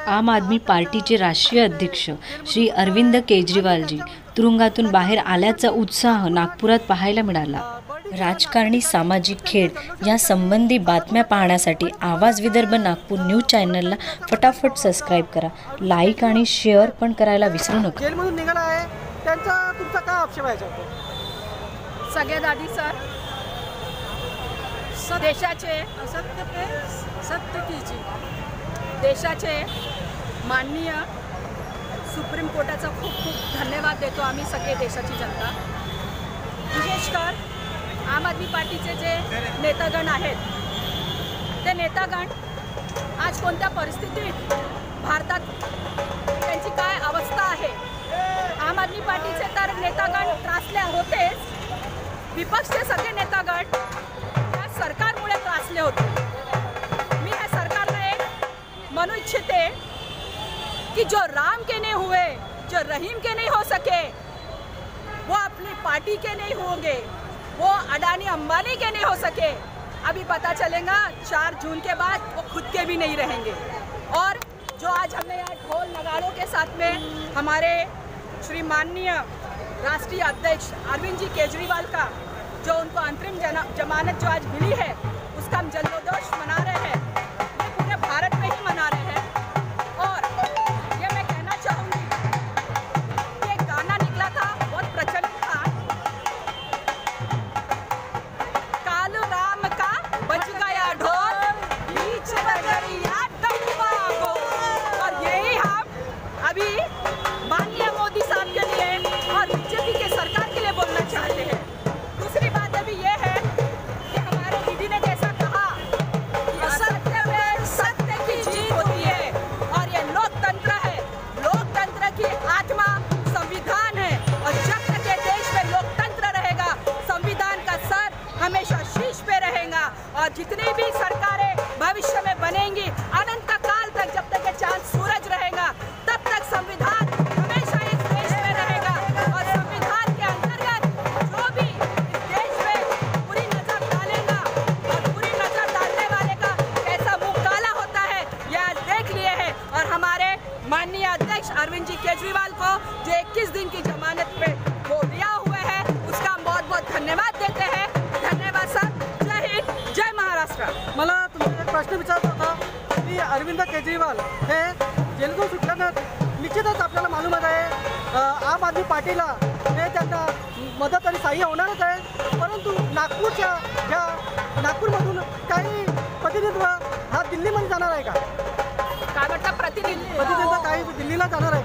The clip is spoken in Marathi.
आम आदमी पार्टीचे राष्ट्रीय अध्यक्ष श्री अरविंद केजरीवालजी तुरुंगातून बाहेर आल्याचा उत्साह नागपुरात पाहायला मिळाला। राजकारणी, सामाजिक, खेळ या संबंधी बातम्या पाहण्यासाठी आवाज विदर्भ नागपूर न्यूज चॅनलला फटाफट सबस्क्राइब करा, लाईक आणि शेअर पण करायला विसरू नका। जेलमधून निघाला आहे त्यांचा तुमचा काय आक्षेप आहे याच्यावर? सगळ्यात आधी सर देशाचे सत्य कीची देशाचे माननीय सुप्रीम कोर्टाचा खूप खूप धन्यवाद देतो आम्ही सगळे देशाची जनता। विशेषकर आम आदमी पार्टीचे जे नेतागण आहेत ते नेतागण आज कोणत्या परिस्थितीत भारतात त्यांची काय अवस्था आहे। आम आदमी पार्टीचे तर नेतागण त्रासले होतेच, विपक्षचे सगळे नेतागण या सरकारमुळे त्रासले होते। मी ह्या सरकारला एक म्हणू इच्छिते कि जो राम के नहीं हुए, जो रहीम के नहीं हो सके, वो अपनी पार्टी के नहीं होंगे, वो अडानी अंबानी के नहीं हो सके। अभी पता चलेगा 4 जून के बाद वो खुद के भी नहीं रहेंगे। और जो आज हमने यहाँ ढोल नगाड़ों के साथ में हमारे श्री माननीय राष्ट्रीय अध्यक्ष अरविंद जी केजरीवाल का जो उनको अंतरिम जमानत जो आज मिली है उसका हम जल्लोदोष मना रहे हैं, ये पूरे भारत में ही मना रहे हैं। और ये मैं कहना चाहूँगी कि एक गाना निकला था बहुत प्रचलित था, कालू राम का बज गया ढोल बीच नगरिया डंपा को। और यही हम अभी माननीय मोदी साहब के लिए और बीजेपी के सरकार के लिए बोलना चाहते हैं। दूसरी बात अभी ये है कि हमारे दीदी ने जैसा कहा असत्य में सत्य की जीत होती है और ये लोकतंत्र है। लोकतंत्र की आत्मा संविधान है और जब तक ये देश में लोकतंत्र रहेगा संविधान का सर हमेशा शीर्ष पे रहेगा। और जितनी भी सरकारें भविष्य में बनेंगी अनंत काल तक, जब तक ये चांद सूरज रहेगा तब तक संविधान हमेशा इस देश में रहेगा। और संविधान के अंतर्गत जो भी इस देश में पूरी नजर डालेगा और पूरी नजर डालने वाले का कैसा मुंह काला होता है यह आज देख लिए है। और हमारे माननीय अध्यक्ष अरविंद जी केजरीवाल को जो 21 दिन की जमानत पे वो दिया हुआ है उसका हम बहुत बहुत धन्यवाद देते हैं। धन्यवाद सर, जय हिंद, जय महाराष्ट्र। मला तुम्हाला एक प्रश्न विचारायचा होता की अरविंद केजरीवाल हे जेलमधून सुटल्यानं निश्चितच आपल्याला मालूमच आहे आम आदमी पार्टीला हे त्यांना मदत आणि सहाय्य होणारच आहे, परंतु नागपूरच्या ह्या नागपूरमधून काही प्रतिनिधित्व हा दिल्लीमध्ये जाणार आहे का? काय म्हणता प्रतिनिधी प्रतिनिधित्व काही दिल्लीला जाणार आहे